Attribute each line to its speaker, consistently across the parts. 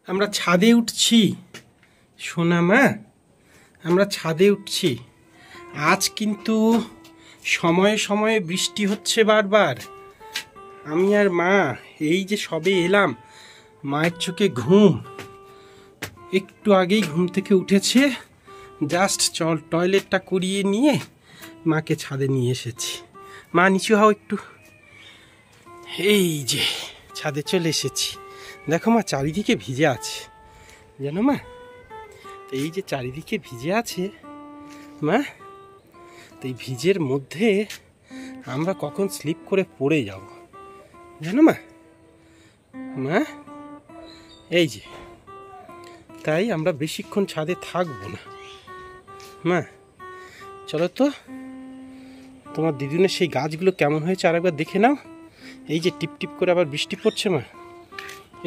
Speaker 1: আমরা ছাদে উঠছি সোনা মা, আমরা ছাদে উঠছি। আজ কিন্তু সময়ে সময়ে বৃষ্টি হচ্ছে বারবার। আমি আর মা এই যে সবে এলাম, মায়ের চোখে ঘুম, একটু আগেই ঘুম থেকে উঠেছে, জাস্ট টয়লেটটা করিয়ে নিয়ে মাকে ছাদে নিয়ে এসেছি। মা নিচু হও একটু। এই যে ছাদে চলে এসেছি। দেখো মা, চারিদিকে ভিজে আছে জানো মা। তো এই যে চারিদিকে ভিজে আছে মা, তো এই ভিজের মধ্যে আমরা কখন স্লিপ করে পড়ে যাব জানো মা। মা এই যে, তাই আমরা বেশিক্ষণ ছাদে থাকবো না মা। চলো তো, তোমার দিদিনের সেই গাছগুলো কেমন হয়েছে আরেকবার দেখে নাও। এই যে টিপ টিপ করে আবার বৃষ্টি পড়ছে মা।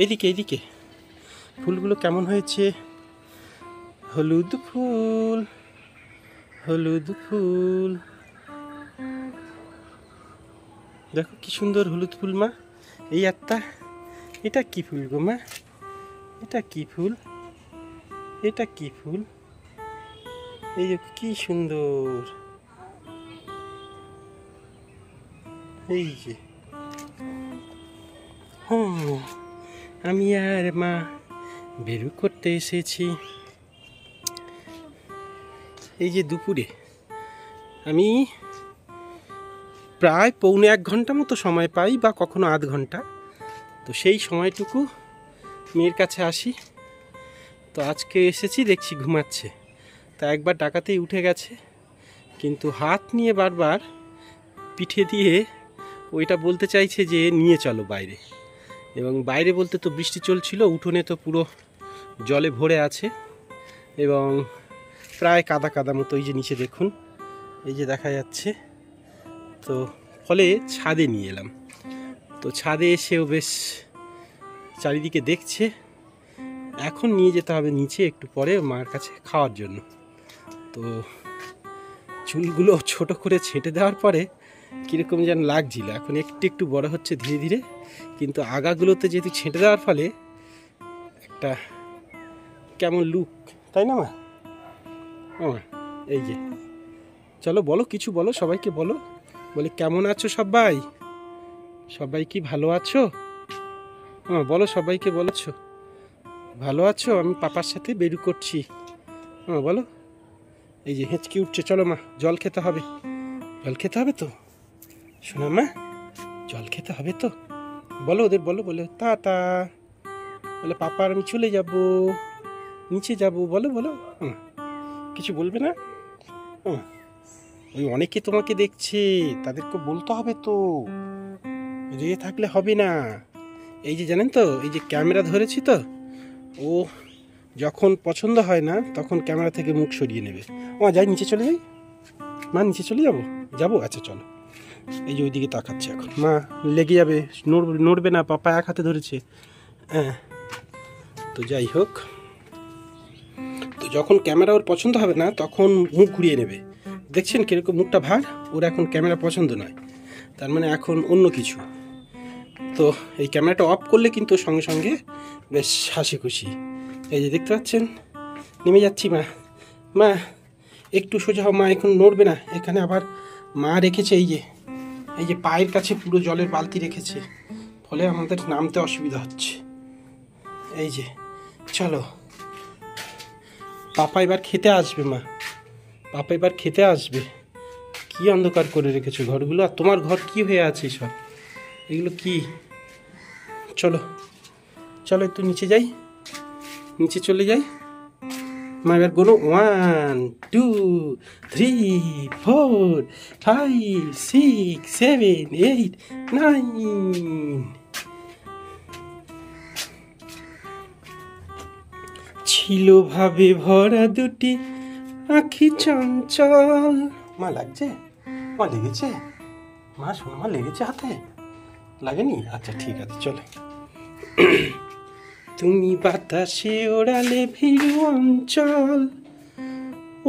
Speaker 1: এইদিকে এইদিকে ফুলগুলো কেমন হয়েছে। হলুদ ফুল, হলুদ ফুল, দেখো কি সুন্দর হলুদ ফুল মা। এই একটা, এটা কি ফুল গো মা? এটা কি ফুল? এটা কি ফুল? এই যে কি সুন্দর, এই যে। আমি আর মা বেরু করতে এসেছি। এই যে দুপুরে আমি প্রায় পৌনে 1 ঘন্টা মতো সময় পাই, বা কখনো আধ ঘন্টা। তো সেই সময়টুকু মেয়ের কাছে আসি। তো আজকে এসেছি, দেখছি ঘুমাচ্ছে। তা একবার ডাকাতেই উঠে গেছে, কিন্তু হাত নিয়ে বারবার পিঠে দিয়ে ওইটা বলতে চাইছে যে নিয়ে চলো বাইরে। এবং বাইরে বলতে তো বৃষ্টি চলছিল, উঠোনে তো পুরো জলে ভরে আছে এবং প্রায় কাদা কাদা মতো। এই যে নিচে দেখুন, এই যে দেখা যাচ্ছে। তো ফলে ছাদে নিয়ে এলাম। তো ছাদে এসেও বেশ চারিদিকে দেখছে। এখন নিয়ে যেতে হবে নিচে একটু পরে মার কাছে খাওয়ার জন্য। তো চুলগুলো ছোট করে ছেঁটে দেওয়ার পরে কীরকম যেন লাগছিল, এখন একটু একটু বড় হচ্ছে ধীরে ধীরে। কিন্তু আগাগুলোতে যেহেতু ছেঁটে দেওয়ার ফলে একটা কেমন লুক, তাই না মা? এই যে চলো বলো, কিছু বলো, সবাইকে বলো। বলে কেমন আছো সবাই? সবাই কি ভালো আছো? বলো, সবাইকে বলেছ ভালো আছো? আমি পাপার সাথে বেরু করছি। বলো। এই যে হেঁচকি উঠছে। চলো মা, জল খেতে হবে। জল খেতে হবে তো শোনা মা, জল খেতে হবে তো। বলো ওদের, বলো, বলে তা বলে পাপা আর আমি চলে যাব, নিচে যাব। বলো বলো। কিছু বলবে না? ওই অনেকে তোমাকে দেখছে, তাদেরকে বলতে হবে তো, রেগে থাকলে হবে না। এই যে জানেন তো, এই যে ক্যামেরা ধরেছি তো, ও যখন পছন্দ হয় না তখন ক্যামেরা থেকে মুখ সরিয়ে নেবে। যাই, নিচে চলে যাই মা, নিচে চলে যাবো। আচ্ছা চলো। এই যে ওইদিকে তাকাচ্ছে এখন। মা লেগে যাবে, নড়বে না, পাপা এক হাতে ধরেছে। হ্যাঁ, তো যাই হোক, তো যখন ক্যামেরা ওর পছন্দ হবে না তখন মুখ ঘুরিয়ে নেবে। দেখছেন কিরকম মুখটা ভার। ওর এখন ক্যামেরা পছন্দ নয়, তার মানে এখন অন্য কিছু। তো এই ক্যামেরাটা অফ করলে কিন্তু সঙ্গে সঙ্গে বেশ হাসি খুশি। এই যে দেখতে পাচ্ছেন, নেমে যাচ্ছি মা। মা একটু সোজা হও মা, এখন নড়বে না। এখানে আবার মা রেখেছে এই যে পায়ের কাছে পুরো জলের বালতি রেখেছে, ফলে আমাদের নামতে অসুবিধা হচ্ছে। এই যে চলো, পাপা এবার খেতে আসবে মা, পাপা এবার খেতে আসবে। কি অন্ধকার করে রেখেছো ঘরগুলো, আর তোমার ঘর কি হয়ে আছে সব, এগুলো কি? চলো চলো, একটু নিচে যাই, নিচে চলে যাই। মা এবার গোনো 1 2 3 4 5 6 7 8 9। ছিল ভাবে ভরা দুটি আখি চঞ্চল। মা লাগছে? মা লেগেছে? মা শোনো, মা লেগেছে হাতে? লাগেনি? আচ্ছা ঠিক আছে, চলো। তুমি বাতাসে ওড়ালে ভীরু অঞ্চল,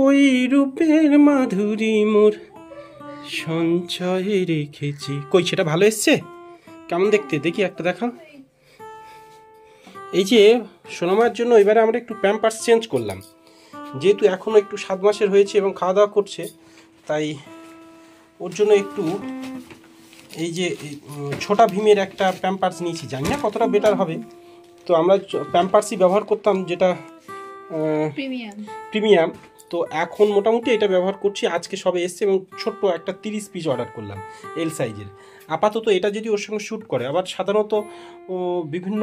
Speaker 1: ওই রূপের মাধুরী মোর সঞ্চয়ে রেখেছি। কই সেটা ভালো এসছে? কেমন দেখতে দেখি, একটা দেখাও। এই যে সোনামার জন্য এবারে আমরা একটু প্যাম্পার্স চেঞ্জ করলাম, যেহেতু এখনও একটু 7 মাসের হয়েছে এবং খাওয়া দাওয়া করছে, তাই ওর জন্য একটু এই যে ছোটা ভীমের একটা প্যাম্পার্স নিয়েছি। জানি না কতটা বেটার হবে, তো আমরা প্যাম্পার্সই ব্যবহার করতাম যেটা প্রিমিয়াম। তো এখন মোটামুটি এটা ব্যবহার করছি, আজকে সবে এসছে এবং ছোট্ট একটা 30 পিস অর্ডার করলাম এল সাইজের। আপাতত এটা যদি ওর সঙ্গে শ্যুট করে, আবার সাধারণত বিভিন্ন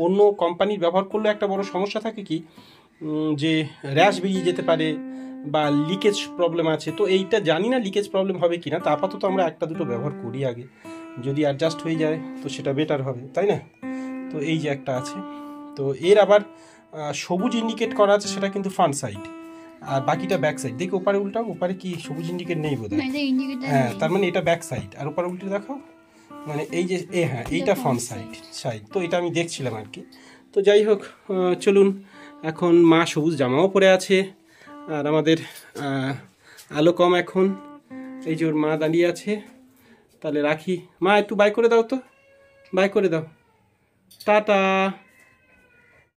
Speaker 1: অন্য কোম্পানির ব্যবহার করলে একটা বড় সমস্যা থাকে কি, যে র্যাশ বেরিয়ে যেতে পারে বা লিকেজ প্রবলেম আছে। তো এইটা জানি না লিকেজ প্রবলেম হবে কি না, তা আপাতত আমরা একটা দুটো ব্যবহার করি আগে, যদি অ্যাডজাস্ট হয়ে যায় তো সেটা বেটার হবে, তাই না? তো এই যে একটা আছে, তো এর আবার সবুজ ইন্ডিকেট করা আছে, সেটা কিন্তু ফ্রন্ট সাইড, আর বাকিটা ব্যাক সাইড। দেখি ওপারে উল্টাও, ওপারে কি সবুজ ইন্ডিকেট নেই বোধ হয়। হ্যাঁ, তার মানে এটা ব্যাক সাইড, আর ওপারে উল্টে দেখাও, মানে এই যে হ্যাঁ এইটা ফ্রন্ট সাইড। তো এটা আমি দেখছিলাম আর কি। তো যাই হোক, চলুন, এখন মা সবুজ জামাও পরে আছে, আর আমাদের আলো কম এখন, এই যে ওর মা দাঁড়িয়ে আছে। তাহলে রাখি, মা একটু বাই করে দাও, তো বাই করে দাও, টাটা।